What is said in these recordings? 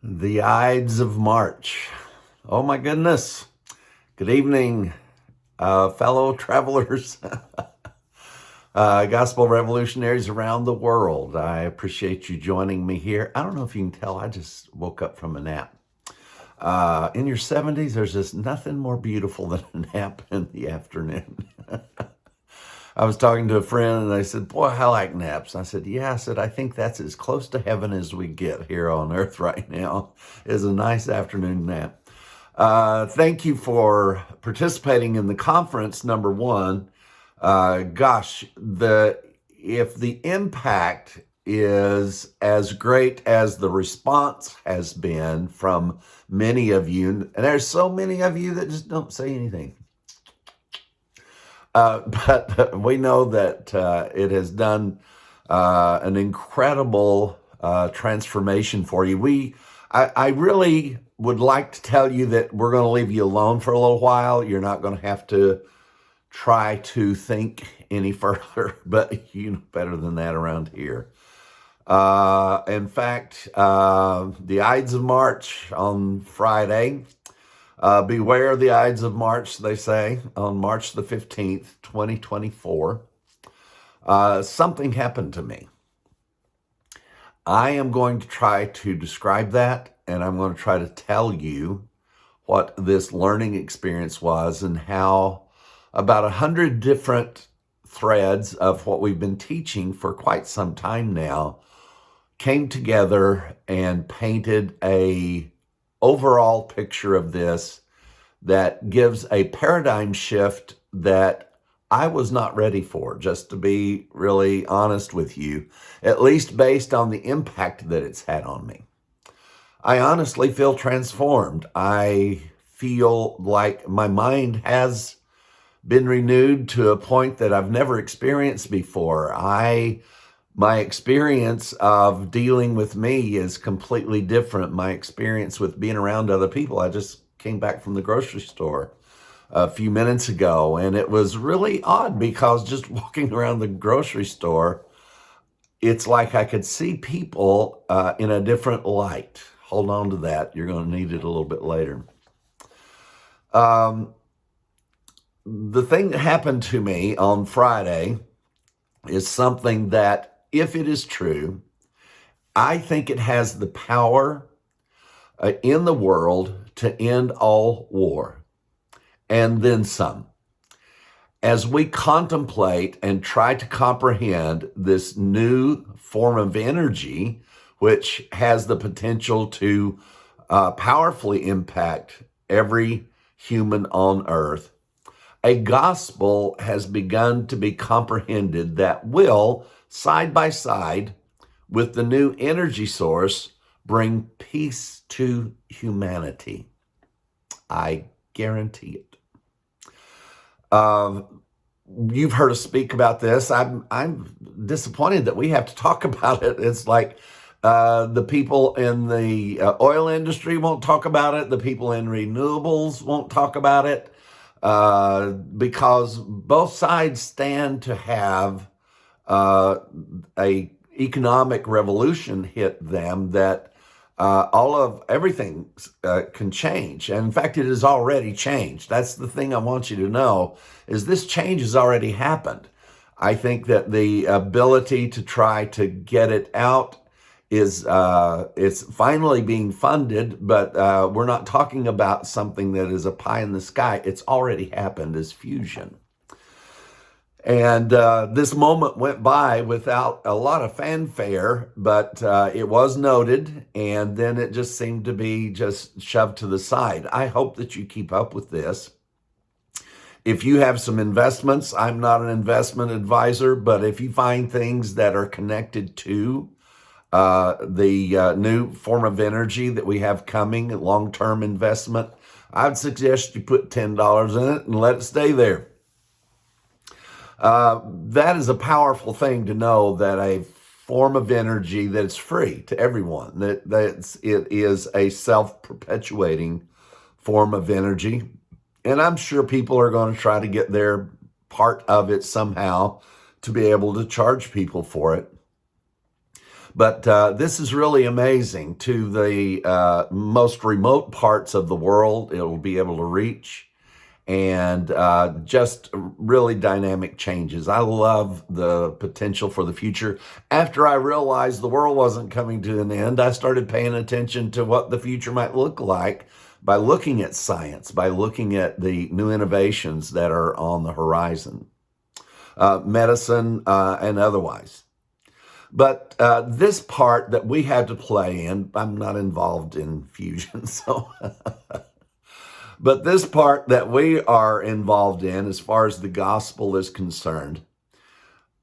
The Ides of March. Oh my goodness. Good evening, fellow travelers, gospel revolutionaries around the world. I appreciate you joining me here. I don't know if you can tell, I just woke up from a nap. In your 70s, there's just nothing more beautiful than a nap in the afternoon. I was talking to a friend and they said, boy, I like naps. I said, yeah, I think that's as close to heaven as we get here on earth right now is a nice afternoon nap. Thank you for participating in the conference, number one. If the impact is as great as the response has been from many of you, and there's so many of you that just don't say anything. But we know that it has done an incredible transformation for you. I really would like to tell you that we're going to leave you alone for a little while. You're not going to have to try to think any further, but you know better than that around here. In fact, the Ides of March on Friday. Beware the Ides of March, they say, on March the 15th, 2024. Something happened to me. I am going to try to describe that, and I'm going to try to tell you what this learning experience was and how about 100 different threads of what we've been teaching for quite some time now came together and painted a overall picture of this that gives a paradigm shift that I was not ready for, just to be really honest with you, at least based on the impact that it's had on me. I honestly feel transformed. I feel like my mind has been renewed to a point that I've never experienced before. My experience of dealing with me is completely different. My experience with being around other people, I just came back from the grocery store a few minutes ago, and it was really odd because just walking around the grocery store, it's like I could see people in a different light. Hold on to that. You're going to need it a little bit later. The thing that happened to me on Friday is something that, if it is true, I think it has the power in the world to end all war, and then some. As we contemplate and try to comprehend this new form of energy, which has the potential to powerfully impact every human on earth, a gospel has begun to be comprehended that will, side by side with the new energy source, bring peace to humanity. I guarantee it. You've heard us speak about this. I'm disappointed that we have to talk about it. It's like the people in the oil industry won't talk about it. The people in renewables won't talk about it. Because both sides stand to have a economic revolution hit them that everything can change. And in fact, it has already changed. That's the thing I want you to know, is this change has already happened. I think that the ability to try to get it out is it's finally being funded, but we're not talking about something that is a pie in the sky. It's already happened as fusion. And this moment went by without a lot of fanfare, but it was noted, and then it just seemed to be just shoved to the side. I hope that you keep up with this. If you have some investments, I'm not an investment advisor, but if you find things that are connected to the new form of energy that we have coming, long-term investment, I'd suggest you put $10 in it and let it stay there. That is a powerful thing to know, that a form of energy that's free to everyone, that it is a self-perpetuating form of energy. And I'm sure people are going to try to get their part of it somehow to be able to charge people for it. But this is really amazing. To the most remote parts of the world, it will be able to reach, and just really dynamic changes. I love the potential for the future. After I realized the world wasn't coming to an end, I started paying attention to what the future might look like by looking at science, by looking at the new innovations that are on the horizon, medicine and otherwise. But this part that we had to play in, I'm not involved in fusion, so but this part that we are involved in, as far as the gospel is concerned,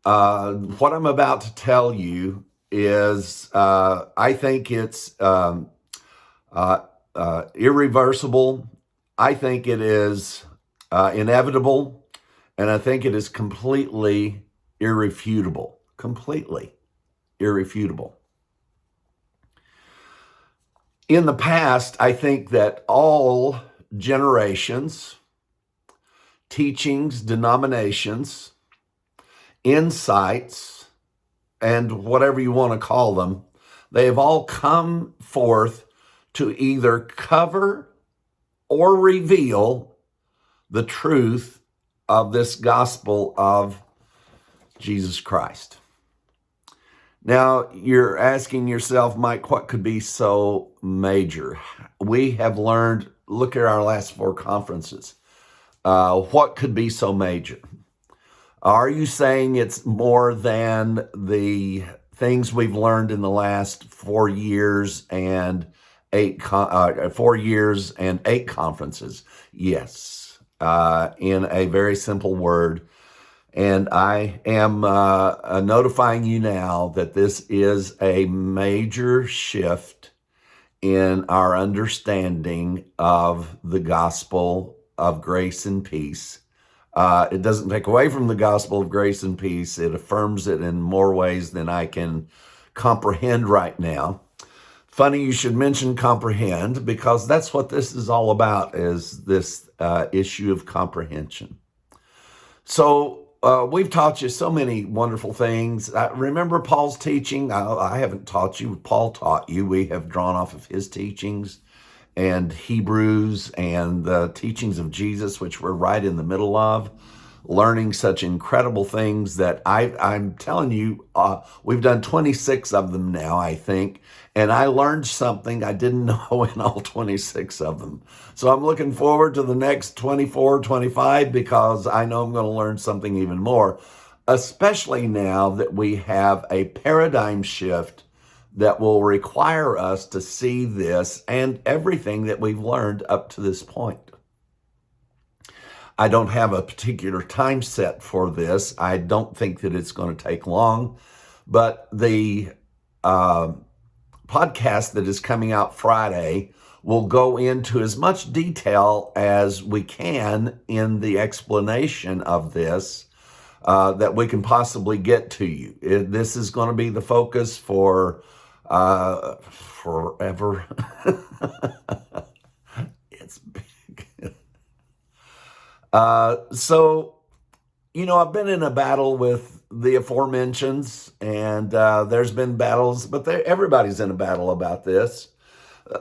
what I'm about to tell you is, I think it's irreversible. I think it is inevitable, and I think it is completely irrefutable. Completely irrefutable. In the past, I think that all generations, teachings, denominations, insights, and whatever you want to call them, they have all come forth to either cover or reveal the truth of this gospel of Jesus Christ. Now, you're asking yourself, Mike, what could be so major? We have learned, look at our last 4 conferences. What could be so major? Are you saying it's more than the things we've learned in the last 4 years and 8 conferences? Yes, in a very simple word. And I am notifying you now that this is a major shift in our understanding of the gospel of grace and peace. It doesn't take away from the gospel of grace and peace. It affirms it in more ways than I can comprehend right now. Funny you should mention comprehend, because that's what this is all about, is this issue of comprehension. So we've taught you so many wonderful things. Remember Paul's teaching? I haven't taught you. Paul taught you. We have drawn off of his teachings and Hebrews and the teachings of Jesus, which we're right in the middle of, learning such incredible things that I'm telling you, we've done 26 of them now, I think, and I learned something I didn't know in all 26 of them. So I'm looking forward to the next 24, 25, because I know I'm going to learn something even more, especially now that we have a paradigm shift that will require us to see this and everything that we've learned up to this point. I don't have a particular time set for this. I don't think that it's going to take long, but the podcast that is coming out Friday will go into as much detail as we can in the explanation of this that we can possibly get to you. This is going to be the focus for forever. It's big. So, I've been in a battle with the aforementioned, and there's been battles, but everybody's in a battle about this.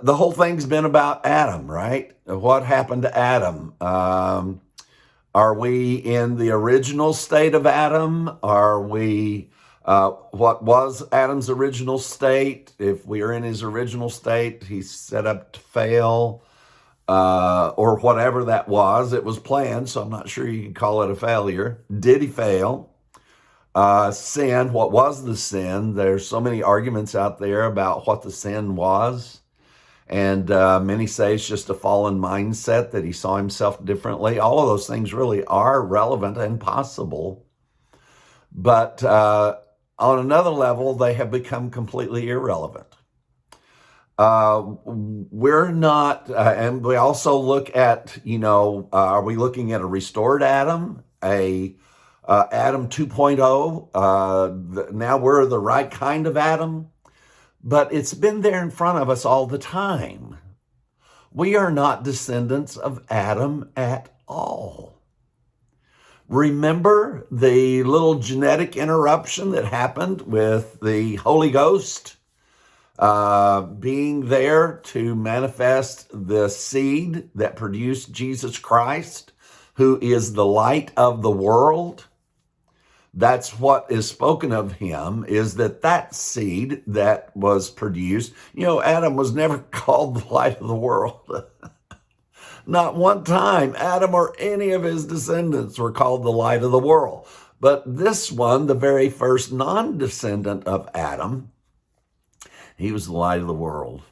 The whole thing's been about Adam, right? What happened to Adam? Are we in the original state of Adam? Are we, what was Adam's original state? If we are in his original state, he's set up to fail. Or whatever that was. It was planned, so I'm not sure you can call it a failure. Did he fail? Sin, what was the sin? There's so many arguments out there about what the sin was. And many say it's just a fallen mindset, that he saw himself differently. All of those things really are relevant and possible. But on another level, they have become completely irrelevant. We're not, and we also look at, are we looking at a restored Adam, Adam 2.0? Now we're the right kind of Adam, but it's been there in front of us all the time. We are not descendants of Adam at all. Remember the little genetic interruption that happened with the Holy Ghost being there to manifest the seed that produced Jesus Christ, who is the light of the world? That's what is spoken of him, is that seed that was produced. Adam was never called the light of the world. Not one time Adam or any of his descendants were called the light of the world. But this one, the very first non-descendant of Adam, he was the light of the world.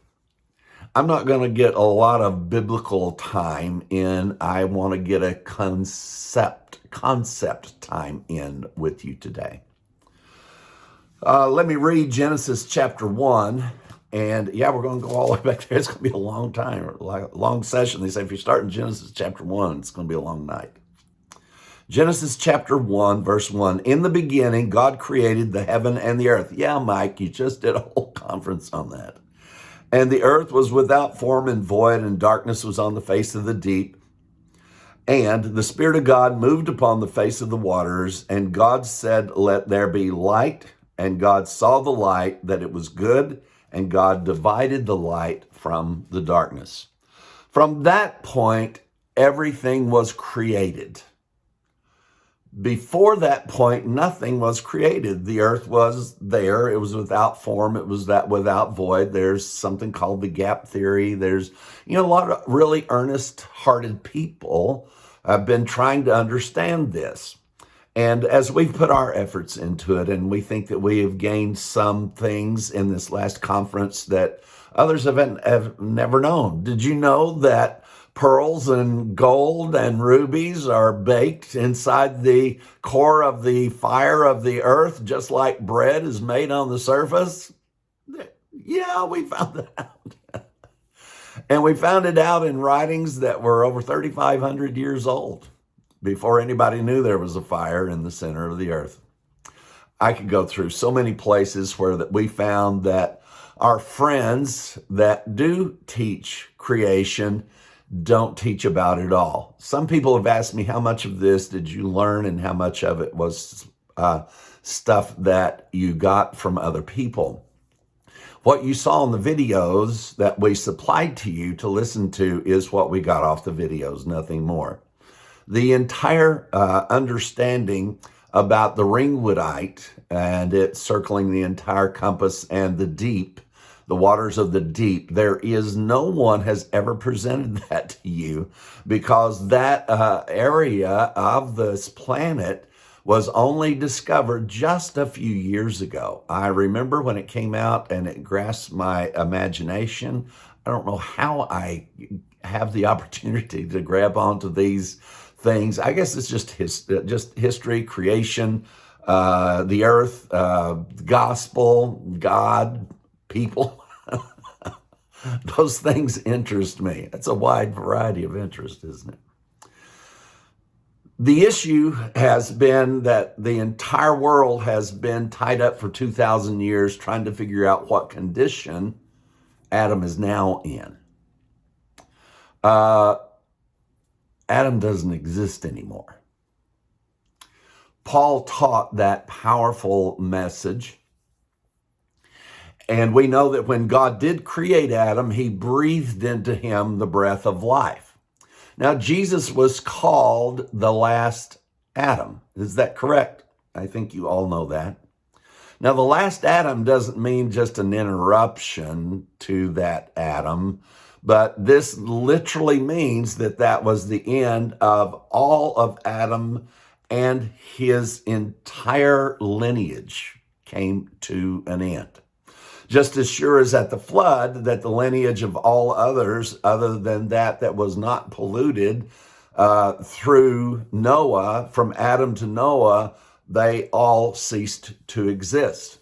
I'm not going to get a lot of biblical time in. I want to get a concept time in with you today. Let me read Genesis chapter 1. And we're going to go all the way back there. It's going to be a long time, a long session. They say if you start in Genesis chapter 1, it's going to be a long night. Genesis chapter 1, verse 1. In the beginning, God created the heaven and the earth. Yeah, Mike, you just did a whole conference on that. And the earth was without form and void, and darkness was on the face of the deep. And the Spirit of God moved upon the face of the waters, and God said, "Let there be light." And God saw the light, that it was good, and God divided the light from the darkness. From that point, everything was created. Before that point, nothing was created. The earth was there. It was without form. It was without void. There's something called the gap theory. There's, a lot of really earnest-hearted people have been trying to understand this. And as we've put our efforts into it, and we think that we have gained some things in this last conference that others have never known. Did you know that pearls and gold and rubies are baked inside the core of the fire of the earth, just like bread is made on the surface? Yeah, we found that out. And we found it out in writings that were over 3,500 years old, before anybody knew there was a fire in the center of the earth. I could go through so many places where that we found that our friends that do teach creation don't teach about it all. Some people have asked me, how much of this did you learn and how much of it was stuff that you got from other people? What you saw in the videos that we supplied to you to listen to is what we got off the videos, nothing more. The entire understanding about the ringwoodite and it circling the entire compass and the deep, the waters of the deep, no one has ever presented that to you, because that area of this planet was only discovered just a few years ago. I remember when it came out and it grasped my imagination. I don't know how I have the opportunity to grab onto these things. I guess it's just history, creation, the earth, gospel, God, people. Those things interest me. It's a wide variety of interest, isn't it? The issue has been that the entire world has been tied up for 2,000 years trying to figure out what condition Adam is now in. Adam doesn't exist anymore. Paul taught that powerful message. And we know that when God did create Adam, he breathed into him the breath of life. Now, Jesus was called the last Adam. Is that correct? I think you all know that. Now, the last Adam doesn't mean just an interruption to that Adam, but this literally means that was the end of all of Adam, and his entire lineage came to an end. Just as sure as at the flood, that the lineage of all others, other than that was not polluted through Noah, from Adam to Noah, they all ceased to exist.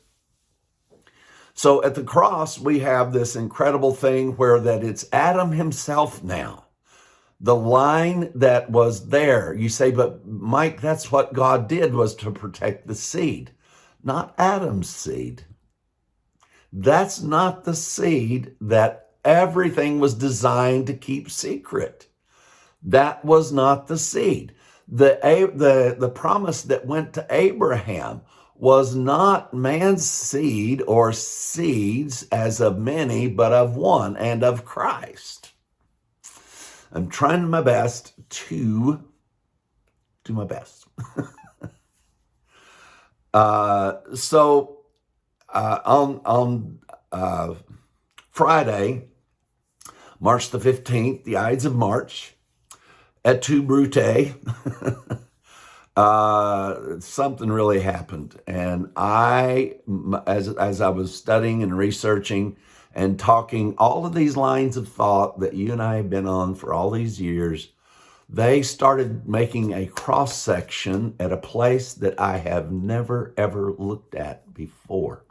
So at the cross, we have this incredible thing where that it's Adam himself now. The line that was there, you say, but Mike, that's what God did, was to protect the seed, not Adam's seed. That's not the seed that everything was designed to keep secret. That was not the seed. The promise that went to Abraham was not man's seed or seeds as of many, but of one, and of Christ. I'm trying my best to do my best. On Friday, March the 15th, the Ides of March, at 2 Brute, something really happened. And as I was studying and researching and talking all of these lines of thought that you and I have been on for all these years, they started making a cross section at a place that I have never, ever looked at before.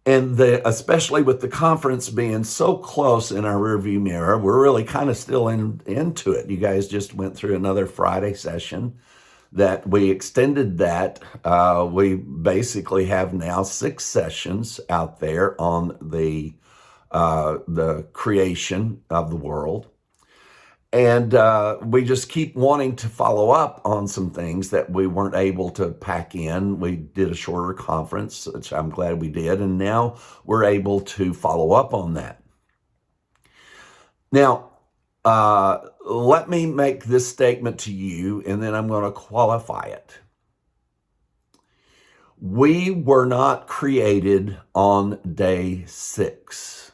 And especially with the conference being so close in our rearview mirror, we're really kind of still into it. You guys just went through another Friday session that we extended that. We basically have now 6 sessions out there on the creation of the world. And we just keep wanting to follow up on some things that we weren't able to pack in. We did a shorter conference, which I'm glad we did. And now we're able to follow up on that. Now, let me make this statement to you, and then I'm going to qualify it. We were not created on day 6.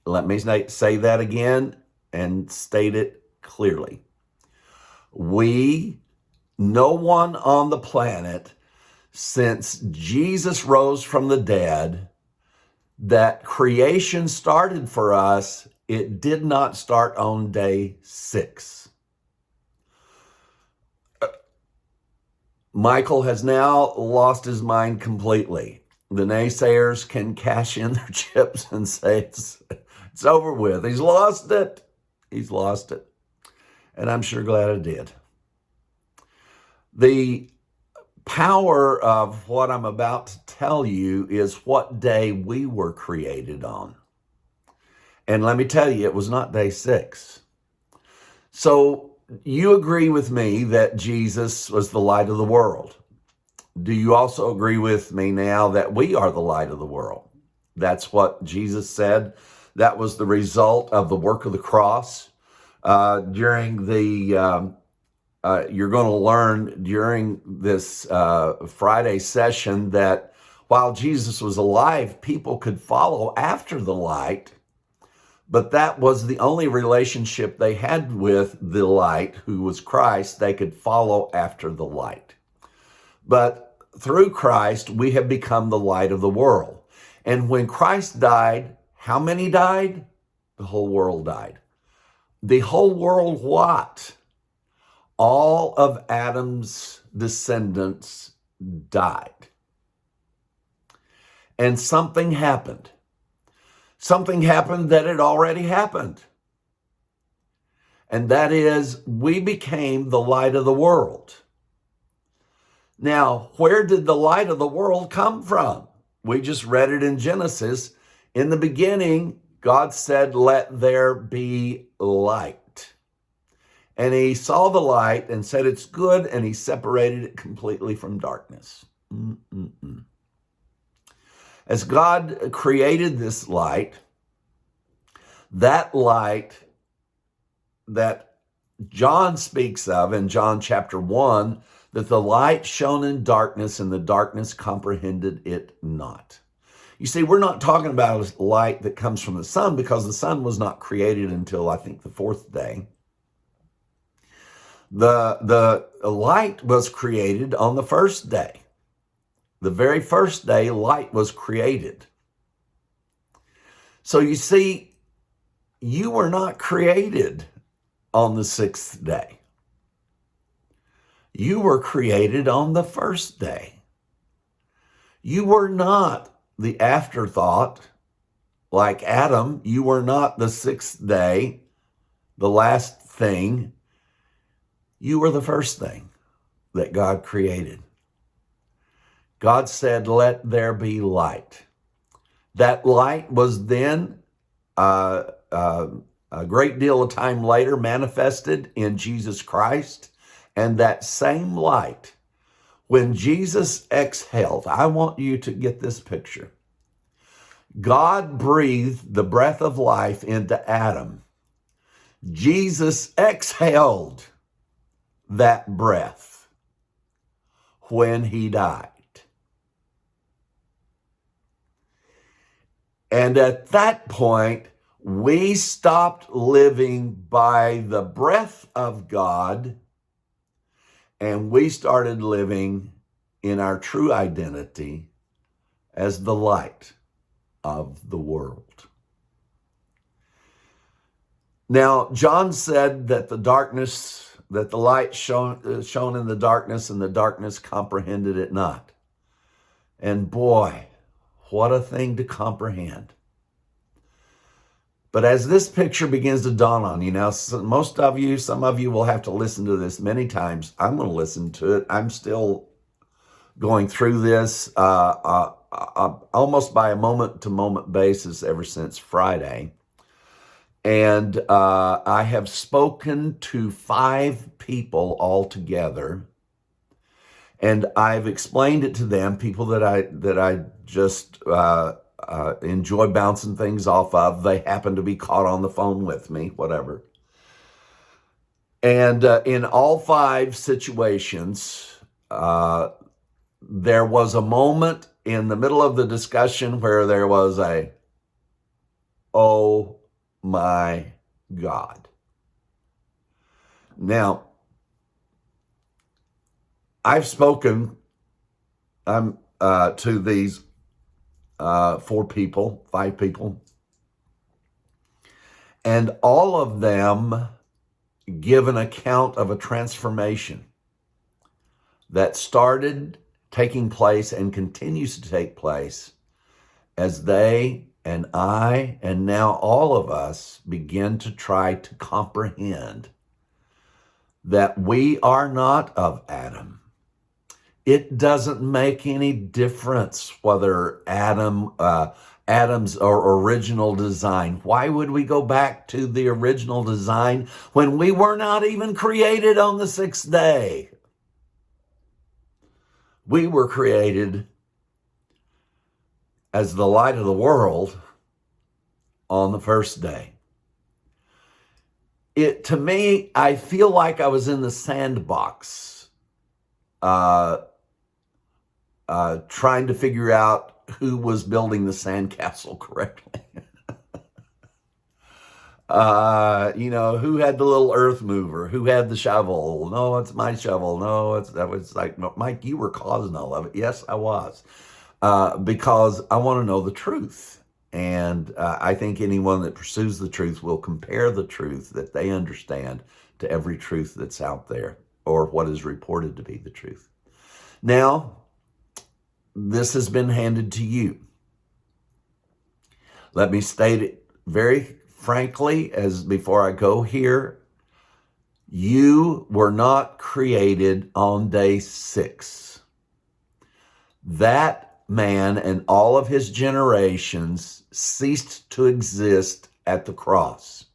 Let me say that again and state it clearly. No one on the planet since Jesus rose from the dead, that creation started for us, it did not start on day 6. Michael has now lost his mind completely. The naysayers can cash in their chips and say it's over with. He's lost it. He's lost it. And I'm sure glad I did. The power of what I'm about to tell you is what day we were created on. And let me tell you, it was not day 6. So you agree with me that Jesus was the light of the world. Do you also agree with me now that we are the light of the world? That's what Jesus said. That was the result of the work of the cross. During the, you're going to learn during this Friday session that while Jesus was alive, people could follow after the light, but that was the only relationship they had with the light, who was Christ. They could follow after the light. But through Christ, we have become the light of the world. And when Christ died, how many died? The whole world died. The whole world what? All of Adam's descendants died. And something happened. Something happened that had already happened. And that is, we became the light of the world. Now, where did the light of the world come from? We just read it in Genesis. In the beginning, God said, "Let there be light." And he saw the light and said, "It's good," and he separated it completely from darkness. As God created this light, that light that John speaks of in John chapter 1, that the light shone in darkness and the darkness comprehended it not. You see, we're not talking about a light that comes from the sun, because the sun was not created until, I think, the 4th day. The light was created on the 1st day. The very first day, light was created. So you see, you were not created on the 6th day. You were created on the 1st day. You were not the afterthought like Adam. You were not the 6th day, the last thing. You were the first thing that God created. God said, "Let there be light." That light was then a great deal of time later manifested in Jesus Christ. And that same light, when Jesus exhaled, I want you to get this picture. God breathed the breath of life into Adam. Jesus exhaled that breath when he died. And at that point, we stopped living by the breath of God, and we started living in our true identity as the light of the world. Now, John said that the light shone in the darkness, and the darkness comprehended it not. And boy, what a thing to comprehend. But as this picture begins to dawn on you, now, some of you will have to listen to this many times. I'm going to listen to it. I'm still going through this almost by a moment-to-moment basis ever since Friday. And I have spoken to 5 people altogether, and I've explained it to them, people that I just enjoy bouncing things off of. They happen to be caught on the phone with me, whatever. And in all 5 situations, there was a moment in the middle of the discussion where there was a, oh my God. Now, I've spoken to these 5 people, and all of them give an account of a transformation that started taking place and continues to take place as they and I, and now all of us, begin to try to comprehend that we are not of Adam. It doesn't make any difference whether Adam's original design. Why would we go back to the original design when we were not even created on the 6th day? We were created as the light of the world on the 1st day. To me, I feel like I was in the sandbox, trying to figure out who was building the sandcastle correctly. Who had the little earth mover? Who had the shovel? No, it's my shovel. No, that was like, no, Mike, you were causing all of it. Yes, I was. Because I want to know the truth. And I think anyone that pursues the truth will compare the truth that they understand to every truth that's out there, or what is reported to be the truth. Now, this has been handed to you. Let me state it very frankly, as before I go here, you were not created on day 6. That man and all of his generations ceased to exist at the cross.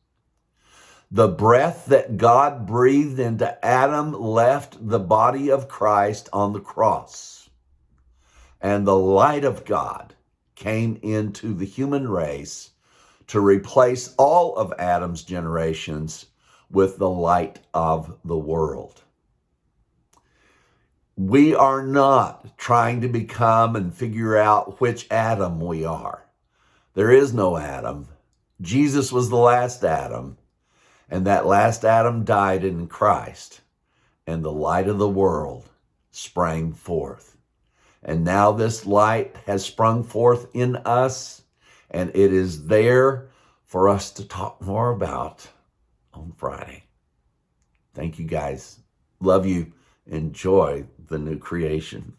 The breath that God breathed into Adam left the body of Christ on the cross. And the light of God came into the human race to replace all of Adam's generations with the light of the world. We are not trying to become and figure out which Adam we are. There is no Adam. Jesus was the last Adam, and that last Adam died in Christ, and the light of the world sprang forth. And now this light has sprung forth in us, and it is there for us to talk more about on Friday. Thank you, guys. Love you. Enjoy the new creation.